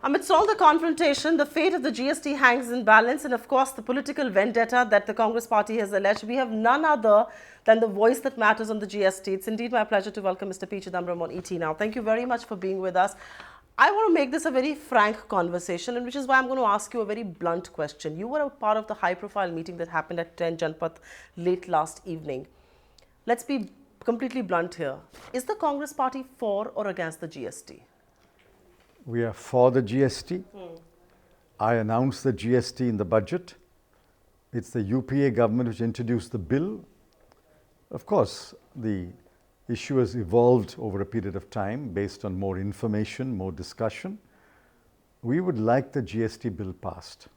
Amidst all the confrontation, the fate of the GST hangs in balance, and of course the political vendetta that the Congress party has alleged. We have none other than the voice that matters on the GST. It's indeed my pleasure to welcome Mr. P Chidambaram on ET Now. Thank you very much for being with us. I want to make this a very frank conversation, and which is why I'm going to ask you a very blunt question. You were a part of the high-profile meeting that happened at 10 Janpath late last evening. Let's be completely blunt here. Is the Congress party for or against the GST? We are for the GST. I announced the GST in the budget. It's the UPA government which introduced the bill. Of course, the issue has evolved over a period of time based on more information, more discussion. We would like the GST bill passed.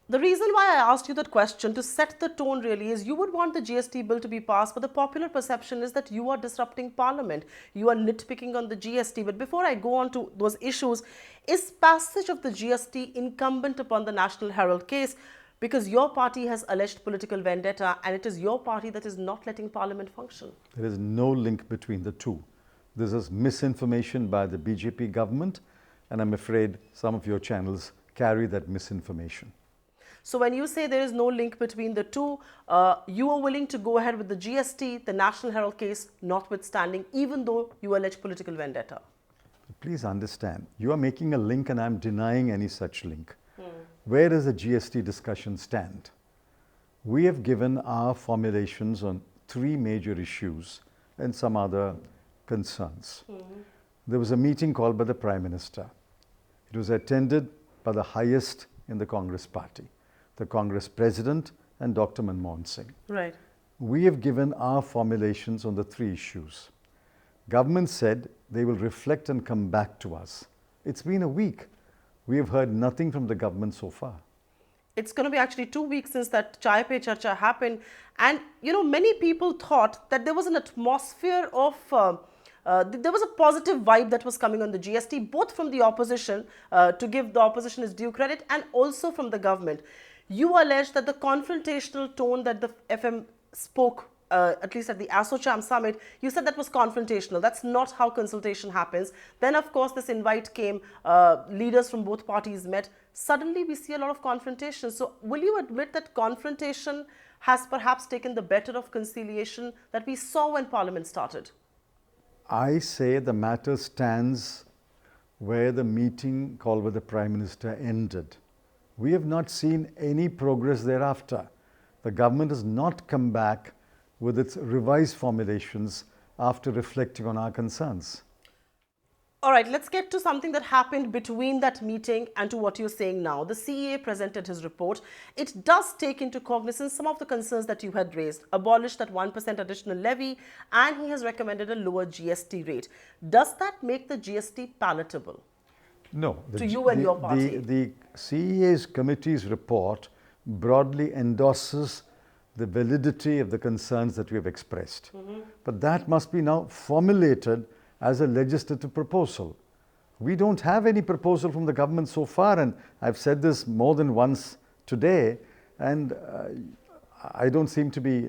The reason why I asked you that question, to set the tone really, is you would want the GST bill to be passed, but the popular perception is that you are disrupting Parliament. You are nitpicking on the GST. But before I go on to those issues, is passage of the GST incumbent upon the National Herald case? Because your party has alleged political vendetta, and it is your party that is not letting Parliament function. There is no link between the two. This is misinformation by the BJP government, and I'm afraid some of your channels carry that misinformation. So when you say there is no link between the two, you are willing to go ahead with the GST, the National Herald case notwithstanding, even though you allege political vendetta. Please understand, you are making a link and I'm denying any such link. Where does the GST discussion stand? We have given our formulations on three major issues and some other concerns. There was a meeting called by the Prime Minister. It was attended by the highest in the Congress party, the Congress President and Dr. Manmohan Singh. Right. We have given our formulations on the three issues. Government said they will reflect and come back to us. It's been a week. We have heard nothing from the government so far. It's going to be actually 2 weeks since that Chai Pe Charcha happened. And, you know, many people thought that there was an atmosphere of, there was a positive vibe that was coming on the GST, both from the opposition, to give the opposition its due credit, and also from the government. You allege that the confrontational tone that the FM spoke, at least at the ASOCHAM summit, you said that was confrontational. That's not how consultation happens. Then, of course, this invite came, leaders from both parties met. Suddenly, we see a lot of confrontation. So, will you admit that confrontation has perhaps taken the better of conciliation that we saw when Parliament started? I say the matter stands where the meeting called by the Prime Minister ended. We have not seen any progress thereafter. The government has not come back with its revised formulations after reflecting on our concerns. All right, let's get to something that happened between that meeting and to what you're saying now. The CEA presented his report. It does take into cognizance some of the concerns that you had raised, abolish that 1% additional levy, and he has recommended a lower GST rate. Does that make the GST palatable? No. To you and your party? The CEA's committee's report broadly endorses the validity of the concerns that we have expressed. But that must be now formulated as a legislative proposal. We don't have any proposal from the government so far, and I've said this more than once today, and I don't seem to be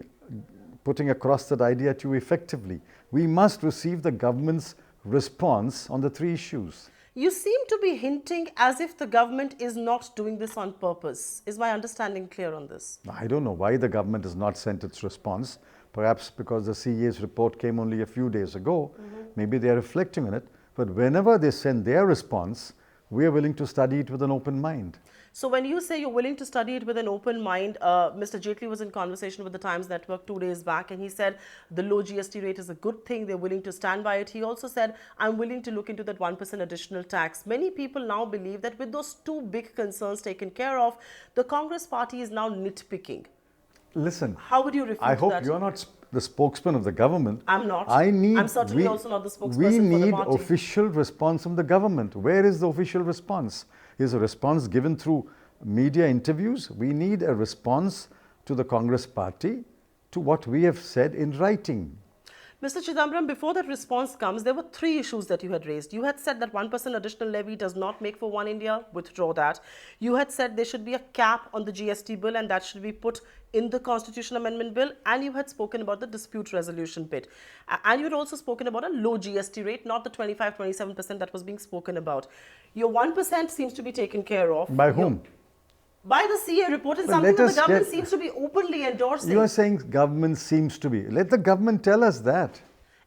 putting across that idea to you effectively. We must receive the government's response on the three issues. You seem to be hinting as if the government is not doing this on purpose. Is my understanding clear on this? I don't know why the government has not sent its response. Perhaps because the CEA's report came only a few days ago. Maybe they are reflecting on it. But whenever they send their response, we are willing to study it with an open mind. So when you say you're willing to study it with an open mind, Mr. Jaitley was in conversation with the Times Network 2 days back, and he said the low GST rate is a good thing. They're willing to stand by it. He also said, I'm willing to look into that 1% additional tax. Many people now believe that with those two big concerns taken care of, the Congress party is now nitpicking. Listen, how would you refute that? I hope you're not the spokesman of the government. I'm not. I'm certainly also not the spokesperson for the party. We need official response from the government. Where is the official response? Is a response given through media interviews? We need a response to the Congress party to what we have said in writing. Mr. Chidambaram, before that response comes, there were three issues that you had raised. You had said that 1% additional levy does not make for one India, withdraw that. You had said there should be a cap on the GST bill and that should be put in the Constitution Amendment Bill. And you had spoken about the dispute resolution bit. And you had also spoken about a low GST rate, not the 25-27% that was being spoken about. Your 1% seems to be taken care of. By whom? By the CA report, it's something that the government seems to be openly endorsing. You are saying government seems to be. Let the government tell us that.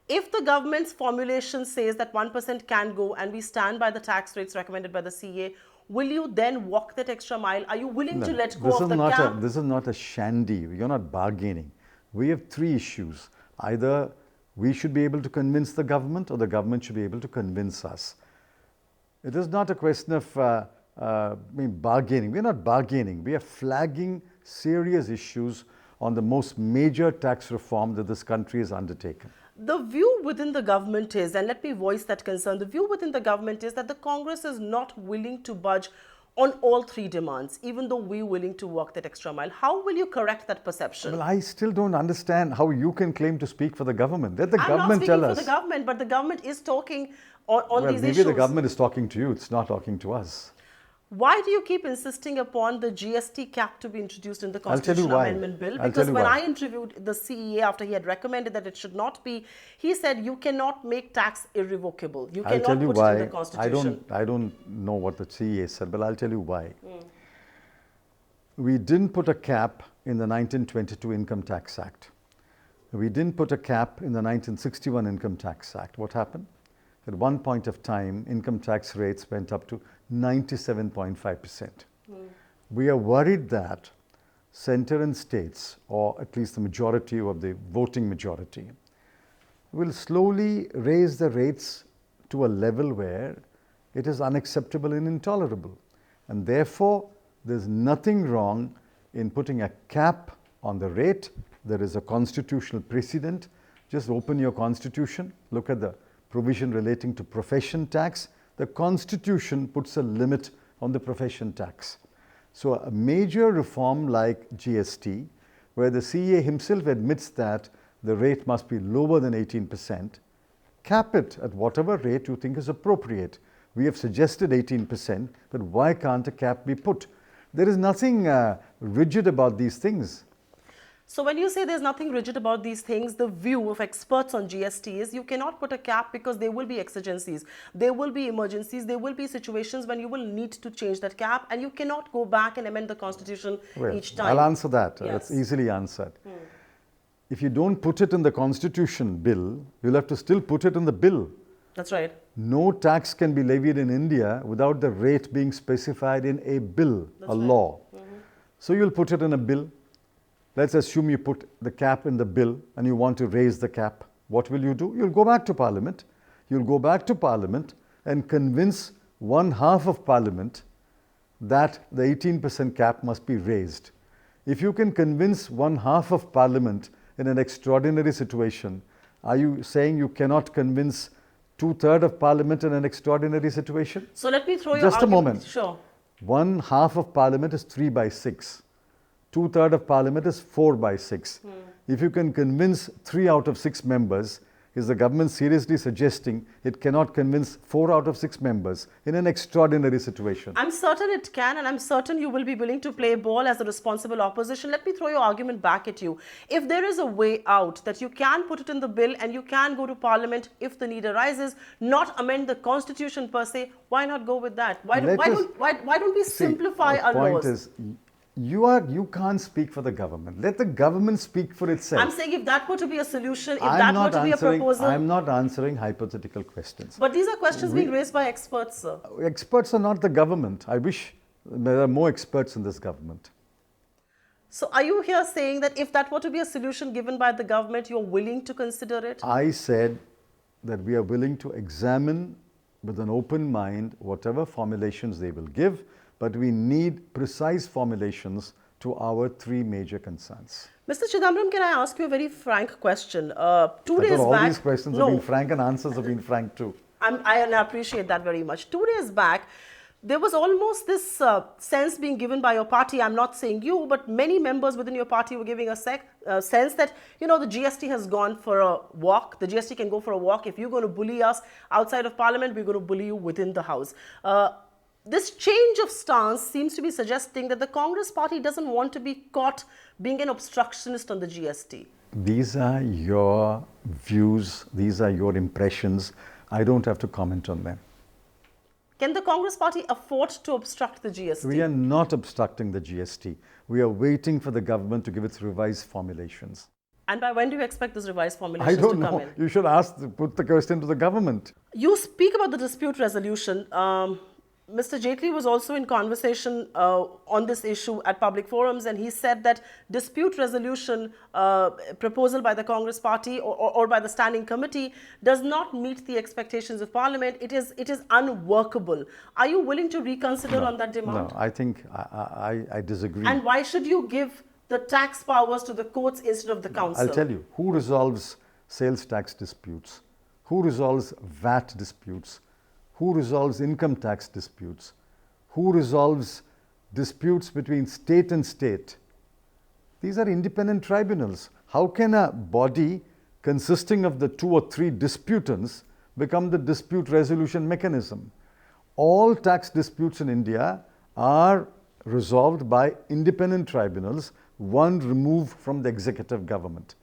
If the government's formulation says that 1% can go and we stand by the tax rates recommended by the CA, will you then walk that extra mile? Are you willing to let go of the cap? This is not a shandy. You're not bargaining. We have three issues. Either we should be able to convince the government or the government should be able to convince us. It is not a question of bargaining. We're not bargaining. We are flagging serious issues on the most major tax reform that this country has undertaken. The view within the government is, and let me voice that concern, the view within the government is that the Congress is not willing to budge on all three demands, even though we're willing to walk that extra mile. How will you correct that perception? Well, I still don't understand how you can claim to speak for the government. Let the government tell us. I'm not speaking for the government, but the government is talking on these issues. Maybe the government is talking to you. It's not talking to us. Why do you keep insisting upon the GST cap to be introduced in the Constitutional Amendment Bill? Because when I interviewed the CEA after he had recommended that it should not be, he said you cannot make tax irrevocable. You cannot put it in the Constitution. I don't know what the CEA said, but I'll tell you why. We didn't put a cap in the 1922 Income Tax Act. We didn't put a cap in the 1961 Income Tax Act. What happened? At one point of time, income tax rates went up to 97.5%. We are worried that center and states, or at least the majority of the voting majority, will slowly raise the rates to a level where it is unacceptable and intolerable. And therefore, there's nothing wrong in putting a cap on the rate. There is a constitutional precedent. Just open your constitution, look at the provision relating to profession tax. The Constitution puts a limit on the profession tax. So a major reform like GST, where the CA himself admits that the rate must be lower than 18%, cap it at whatever rate you think is appropriate. We have suggested 18%, but why can't a cap be put? There is nothing rigid about these things. So when you say there's nothing rigid about these things, the view of experts on GST is you cannot put a cap because there will be exigencies, there will be emergencies, there will be situations when you will need to change that cap and you cannot go back and amend the Constitution each time. I'll answer that. Yes. That's easily answered. If you don't put it in the Constitution bill, you'll have to still put it in the bill. That's right. No tax can be levied in India without the rate being specified in a bill, law. So you'll put it in a bill. Let's assume you put the cap in the bill and you want to raise the cap. What will you do? You'll go back to Parliament. You'll go back to Parliament and convince one half of Parliament that the 18% cap must be raised. If you can convince one half of Parliament in an extraordinary situation, are you saying you cannot convince 2/3 of Parliament in an extraordinary situation? So let me throw you just a moment. Sure. One half of Parliament is 3/6. 2/3 of Parliament is 4/6. If you can convince 3 out of 6 members, is the government seriously suggesting it cannot convince 4 out of 6 members in an extraordinary situation? I'm certain it can, and I'm certain you will be willing to play ball as a responsible opposition. Let me throw your argument back at you. If there is a way out that you can put it in the bill and you can go to Parliament if the need arises, not amend the Constitution per se, why not go with that? Why don't we simplify our laws? The point is, you can't speak for the government. Let the government speak for itself. I'm saying if that were to be a solution, if that were to be a proposal. I'm not answering hypothetical questions. But these are questions being raised by experts, sir. Experts are not the government. I wish there are more experts in this government. So are you here saying that if that were to be a solution given by the government, you're willing to consider it? I said that we are willing to examine with an open mind whatever formulations they will give, but we need precise formulations to our 3 major concerns. Mr. Chidambaram, can I ask you a very frank question? 2 days back... all these questions have been frank and answers have been frank too. I appreciate that very much. 2 days back, There was almost this sense being given by your party, I'm not saying you, but many members within your party were giving a sense that, the GST has gone for a walk. The GST can go for a walk. If you're going to bully us outside of Parliament, we're going to bully you within the House. This change of stance seems to be suggesting that the Congress party doesn't want to be caught being an obstructionist on the GST. These are your views, these are your impressions. I don't have to comment on them. Can the Congress party afford to obstruct the GST? We are not obstructing the GST. We are waiting for the government to give its revised formulations. And by when do you expect this revised formulations to come in? I don't know. You should put the question to the government. You speak about the dispute resolution. Mr. Jaitley was also in conversation on this issue at public forums, and he said that dispute resolution proposal by the Congress party or by the standing committee does not meet the expectations of Parliament. It is unworkable. Are you willing to reconsider on that demand? No, I think I disagree. And why should you give the tax powers to the courts instead of the council? I'll tell you, who resolves sales tax disputes? Who resolves VAT disputes? Who resolves income tax disputes? Who resolves disputes between state and state? These are independent tribunals. How can a body consisting of the 2 or 3 disputants become the dispute resolution mechanism? All tax disputes in India are resolved by independent tribunals, one removed from the executive government.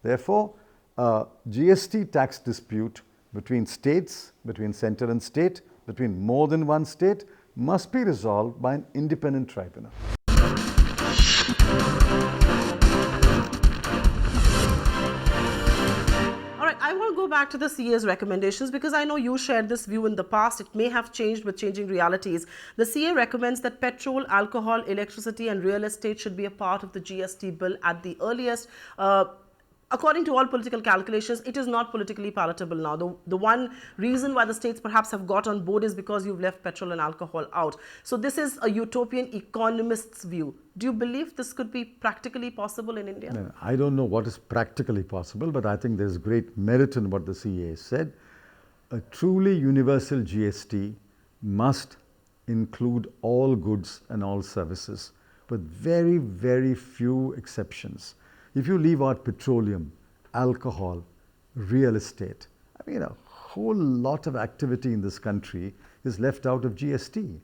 Therefore, a GST tax dispute between states, between center and state, between more than one state, must be resolved by an independent tribunal. All right, I want to go back to the CA's recommendations because I know you shared this view in the past. It may have changed with changing realities. The CA recommends that petrol, alcohol, electricity and real estate should be a part of the GST bill at the earliest. According to all political calculations, it is not politically palatable now. The one reason why the states perhaps have got on board is because you've left petrol and alcohol out. So this is a utopian economist's view. Do you believe this could be practically possible in India? No, I don't know what is practically possible, but I think there's great merit in what the CA said. A truly universal GST must include all goods and all services, with very, very few exceptions. If you leave out petroleum, alcohol, real estate, I mean, a whole lot of activity in this country is left out of GST.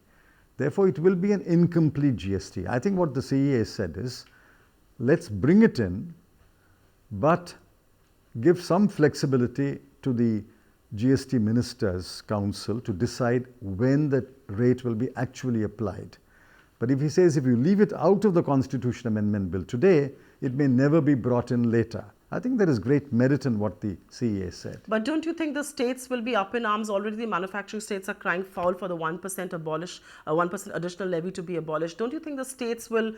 Therefore, it will be an incomplete GST. I think what the CEA said is, let's bring it in, but give some flexibility to the GST Ministers' Council to decide when the rate will be actually applied. But if he says if you leave it out of the Constitution Amendment Bill today, it may never be brought in later. I think there is great merit in what the CEA said. But don't you think the states will be up in arms? Already the manufacturing states are crying foul for the 1% 1% additional levy to be abolished. Don't you think the states will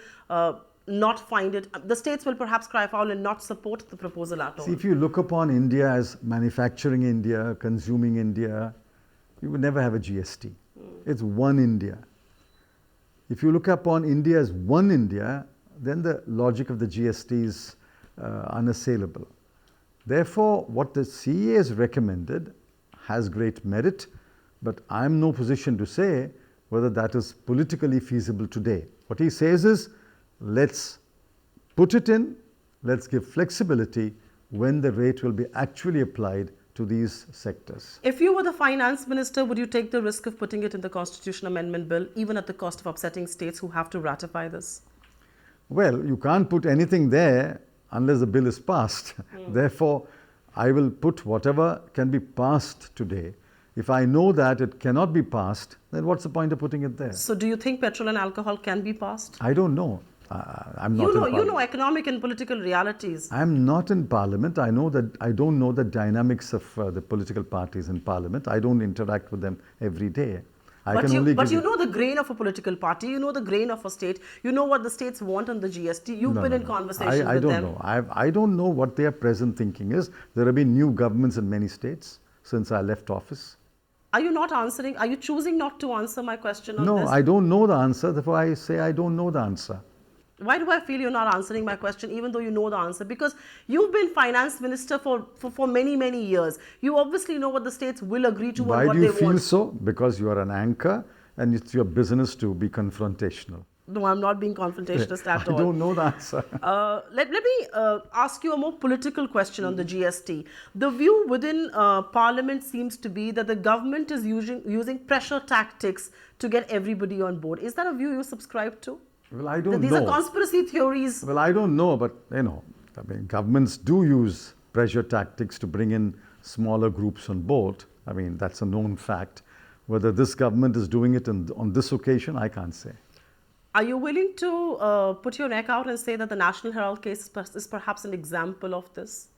not find it? The states will perhaps cry foul and not support the proposal at all. See, if you look upon India as manufacturing India, consuming India, you would never have a GST. It's one India. If you look upon India as one India, then the logic of the GST is unassailable. Therefore, what the CEA has recommended has great merit, but I'm no position to say whether that is politically feasible today. What he says is, let's put it in, let's give flexibility when the rate will be actually applied to these sectors. If you were the finance minister, would you take the risk of putting it in the Constitution Amendment Bill, even at the cost of upsetting states who have to ratify this? Well, you can't put anything there unless the bill is passed. Therefore, I will put whatever can be passed today. If I know that it cannot be passed, then what's the point of putting it there? So do you think petrol and alcohol can be passed? I don't know. I'm not in Parliament. You know economic and political realities. I'm not in Parliament. I know that I don't know the dynamics of the political parties in Parliament. I don't interact with them every day. But you know the grain of a political party. You know the grain of a state. You know what the states want on the GST. You've been in conversation with them. I don't know. I don't know what their present thinking is. There have been new governments in many states since I left office. Are you not answering? Are you choosing not to answer my question on this? No, I don't know the answer. Therefore, I say I don't know the answer. Why do I feel you're not answering my question even though you know the answer? Because you've been finance minister for many, many years. You obviously know what the states will agree to and what they want. Why do you feel so? Because you are an anchor. and it's your business to be confrontational. No, I'm not being confrontationist at I all. don't know the answer. Let me ask you a more political question on the GST. The view within Parliament seems to be that the government is using pressure tactics to get everybody on board. Is that a view you subscribe to? Well, I don't These know. are conspiracy theories. Well, I don't know, but I mean, governments do use pressure tactics to bring in smaller groups on board. I mean, that's a known fact. Whether this government is doing it on this occasion, I can't say. Are you willing to put your neck out and say that the National Herald case is perhaps an example of this?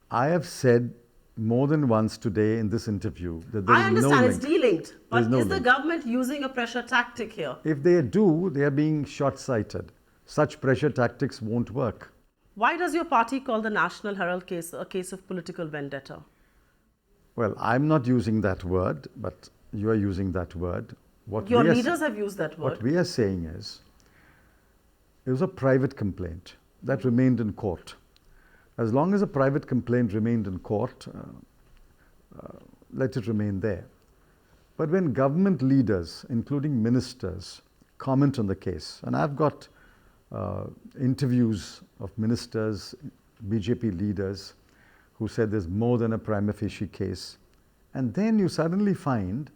I have said more than once today in this interview that there is no link. I understand it's delinked, but no is the link. government using a pressure tactic here? If they do, they are being short-sighted. Such pressure tactics won't work. Why does your party call the National Herald case a case of political vendetta? Well, I'm not using that word, but you are using that word. Your leaders have used that word. What we are saying is, it was a private complaint that remained in court. As long as a private complaint remained in court, let it remain there. But when government leaders, including ministers, comment on the case, and I've got interviews of ministers, BJP leaders, who said there's more than a prima facie case, and then you suddenly find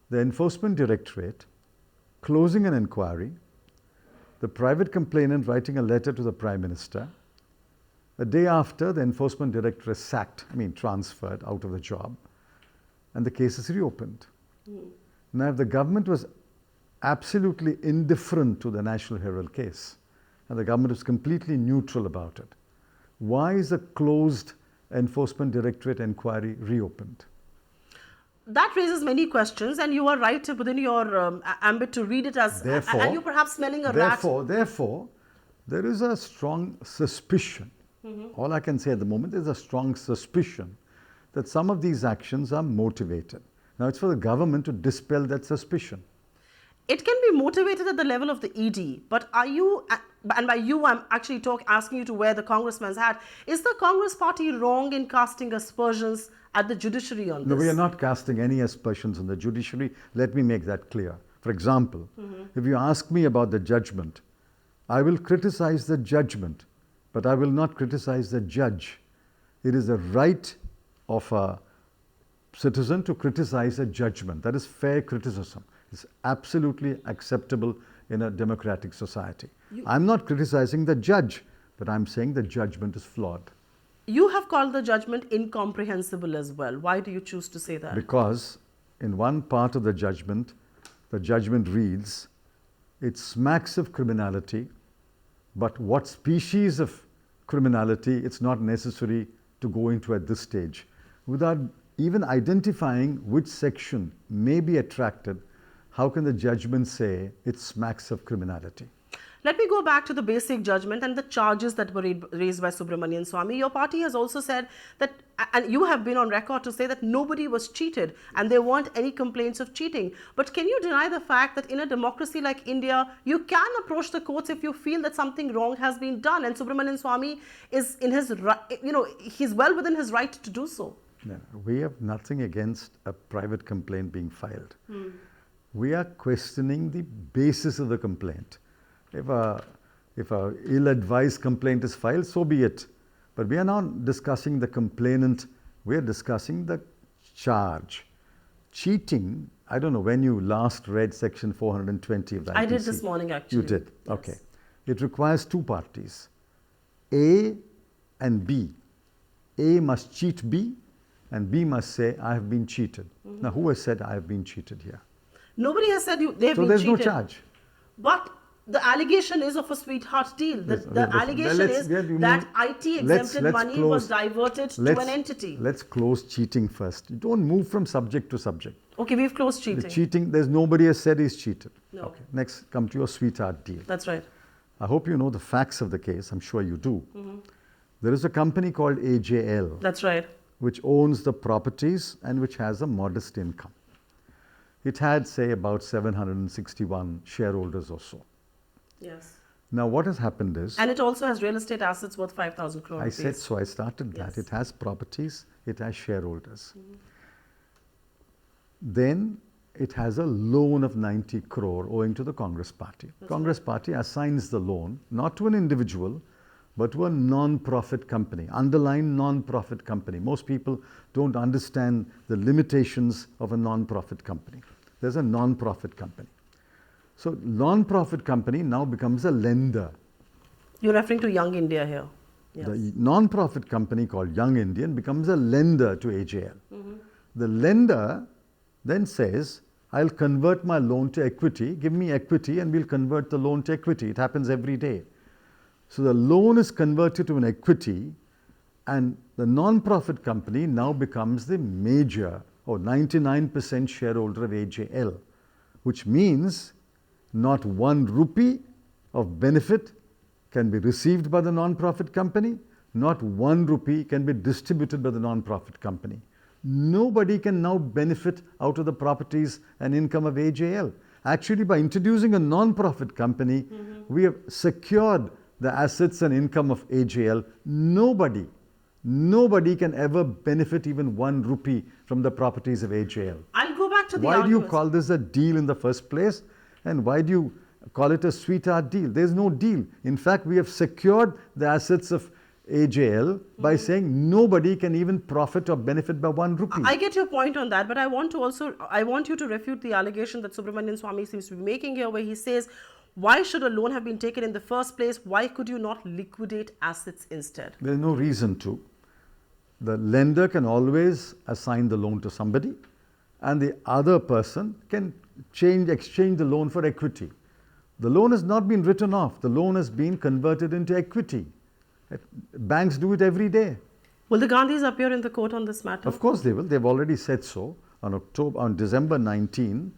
the Enforcement Directorate closing an inquiry, the private complainant writing a letter to the Prime Minister. A day after, the Enforcement Director is sacked, transferred out of the job, and the case is reopened. Now, if the government was absolutely indifferent to the National Herald case, and the government was completely neutral about it, why is a closed Enforcement Directorate inquiry reopened? That raises many questions, and you are right within your ambit to read it as, and you're perhaps smelling a rat. Therefore, there is a strong suspicion. All I can say at the moment is a strong suspicion that some of these actions are motivated. Now, it's for the government to dispel that suspicion. It can be motivated at the level of the ED, but are you, and by you I'm actually asking you to wear the congressman's hat, is the Congress party wrong in casting aspersions at the judiciary on this? No, we are not casting any aspersions on the judiciary. Let me make that clear. For example, if you ask me about the judgment, I will criticize the judgment, but I will not criticize the judge. It is the right of a citizen to criticize a judgment. That is fair criticism. It's absolutely acceptable in a democratic society. I'm not criticizing the judge, but I'm saying the judgment is flawed. You have called the judgment incomprehensible as well. Why do you choose to say that? Because in one part of the judgment reads, it smacks of criminality, but what species of criminality it's not necessary to go into at this stage. Without even identifying which section may be attracted, how can the judgment say it smacks of criminality? Let me go back to the basic judgment and the charges that were raised by Subramanian Swamy. Your party has also said that, and you have been on record to say that nobody was cheated and there weren't any complaints of cheating. But can you deny the fact that in a democracy like India, you can approach the courts if you feel that something wrong has been done? And Subramanian Swamy is in his, he's well within his right to do so. No, we have nothing against a private complaint being filed. We are questioning the basis of the complaint. If a ill-advised complaint is filed, so be it. But we are not discussing the complainant, we are discussing the charge. Cheating, I don't know when you last read section 420 of the IPC. I did this morning actually. You did, yes. Okay. It requires two parties, A and B. A must cheat B and B must say, I have been cheated. Now, who has said I have been cheated here? Nobody has said they have been cheated. So there's no charge. But the allegation is of a sweetheart deal. The allegation is that IT-exempted money was diverted to an entity. Let's close cheating first. You don't move from subject to subject. Okay, we've closed cheating. The cheating, there's nobody has said he's cheated. No. Okay, next, come to your sweetheart deal. That's right. I hope you know the facts of the case. I'm sure you do. There is a company called AJL. That's right. Which owns the properties and which has a modest income. It had, say, about 761 shareholders or so. Yes. Now, what has happened is... And it also has real estate assets worth 5,000 crore rupees. I said so. I started that. Yes. It has properties. It has shareholders. Then it has a loan of 90 crore owing to the Congress party. Congress party assigns the loan not to an individual but to a non-profit company, underline non-profit company. Most people don't understand the limitations of a non-profit company. There's a non-profit company. So non-profit company now becomes a lender. You're referring to Young India here. Yes. The non-profit company called Young Indian becomes a lender to AJL. The lender then says, I'll convert my loan to equity, give me equity and we'll convert the loan to equity. It happens every day. So the loan is converted to an equity and the non-profit company now becomes the major or 99% shareholder of AJL, which means not 1 rupee of benefit can be received by the non-profit company, not 1 rupee can be distributed by the non-profit company. Nobody can now benefit out of the properties and income of AJL. Actually, by introducing a non-profit company, we have secured the assets and income of AJL. Nobody can ever benefit even 1 rupee from the properties of AJL. I'll go back to the Why do you call this a deal in the first place? And why do you call it a sweetheart deal? There's no deal. In fact, we have secured the assets of AJL by saying nobody can even profit or benefit by 1 rupee. I get your point on that, but I want you to refute the allegation that Subramanian Swamy seems to be making here, where he says, why should a loan have been taken in the first place? Why could you not liquidate assets instead? There's no reason to. The lender can always assign the loan to somebody and the other person can exchange the loan for equity. The loan has not been written off. The loan has been converted into equity. Banks do it every day. Will the Gandhis appear in the court on this matter? Of course they will. They've already said so. On December 19,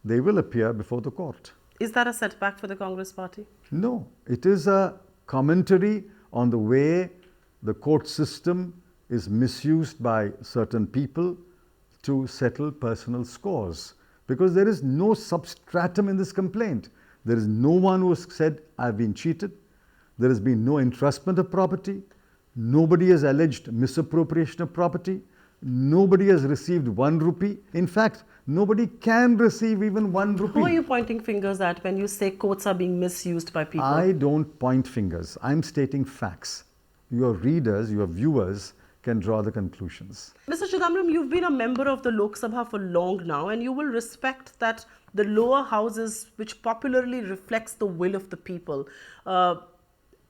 they will appear before the court. Is that a setback for the Congress party? No. It is a commentary on the way the court system is misused by certain people to settle personal scores. Because there is no substratum in this complaint. There is no one who has said, I've been cheated. There has been no entrustment of property. Nobody has alleged misappropriation of property. Nobody has received 1 rupee. In fact, nobody can receive even 1 rupee. Who are you pointing fingers at when you say courts are being misused by people? I don't point fingers. I'm stating facts. Your readers, your viewers can draw the conclusions. Mr. Chidambaram, you've been a member of the Lok Sabha for long now, and you will respect that the lower houses, which popularly reflects the will of the people,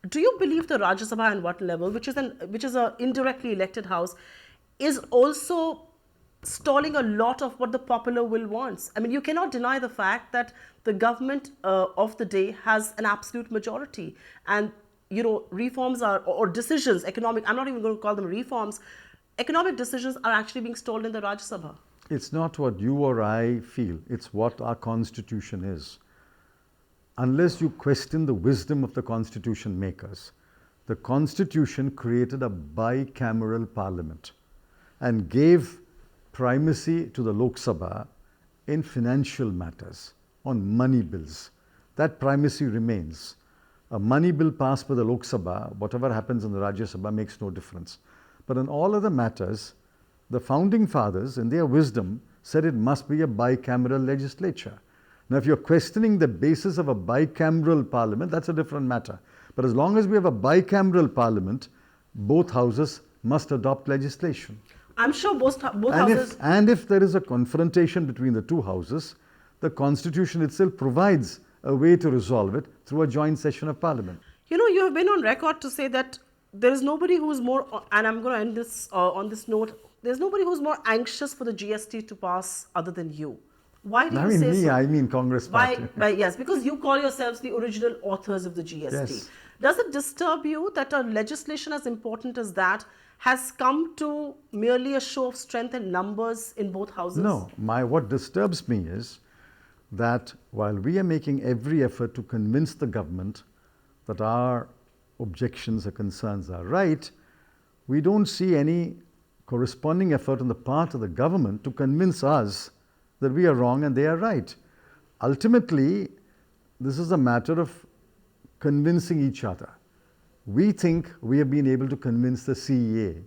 do you believe the Rajya Sabha and what level, which is an indirectly elected house, is also stalling a lot of what the popular will wants? I mean, you cannot deny the fact that the government of the day has an absolute majority, and reforms or decisions, economic, I'm not even going to call them reforms, economic decisions are actually being stalled in the Rajya Sabha. It's not what you or I feel. It's what our constitution is. Unless you question the wisdom of the constitution makers, the constitution created a bicameral parliament and gave primacy to the Lok Sabha in financial matters, on money bills. That primacy remains. A money bill passed by the Lok Sabha, whatever happens in the Rajya Sabha makes no difference. But in all other matters, the founding fathers, in their wisdom, said it must be a bicameral legislature. Now, if you're questioning the basis of a bicameral parliament, that's a different matter. But as long as we have a bicameral parliament, both houses must adopt legislation. I'm sure both houses... And if there is a confrontation between the two houses, the constitution itself provides a way to resolve it through a joint session of parliament. You have been on record to say that there is nobody who's more, and I'm going to end this on this note, there's nobody who's more anxious for the GST to pass other than you. Why do you say so? I mean Congress party. Yes, because you call yourselves the original authors of the GST. Yes. Does it disturb you that a legislation as important as that has come to merely a show of strength and numbers in both houses? No. What disturbs me is that while we are making every effort to convince the government that our objections or concerns are right, we don't see any corresponding effort on the part of the government to convince us that we are wrong and they are right. Ultimately, this is a matter of convincing each other. We think we have been able to convince the CEA,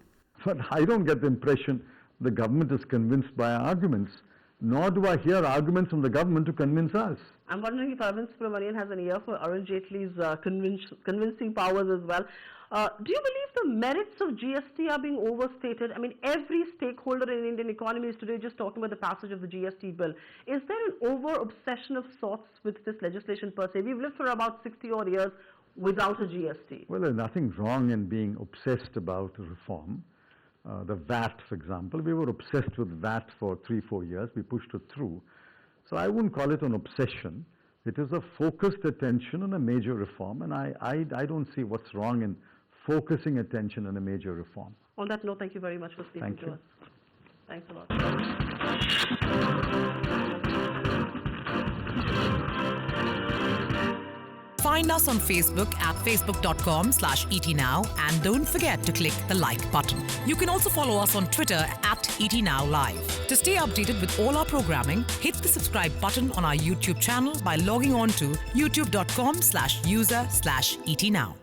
but I don't get the impression the government is convinced by our arguments. nor do I hear arguments from the government to convince us. I'm wondering if Arvind Subramanian has an ear for Arun Jaitley's convincing powers as well. Do you believe the merits of GST are being overstated? I mean, every stakeholder in the Indian economy is today just talking about the passage of the GST bill. Is there an over-obsession of sorts with this legislation per se? We've lived for about 60 odd years without a GST. Well, there's nothing wrong in being obsessed about reform. The VAT, for example, we were obsessed with VAT for 3-4 years. We pushed it through. So I wouldn't call it an obsession. It is a focused attention on a major reform, and I don't see what's wrong in focusing attention on a major reform. On that note, thank you very much for speaking to us. Thanks a lot. Find us on Facebook at facebook.com/etnow and don't forget to click the like button. You can also follow us on Twitter at etnowlive. To stay updated with all our programming, hit the subscribe button on our YouTube channel by logging on to youtube.com/user/etnow.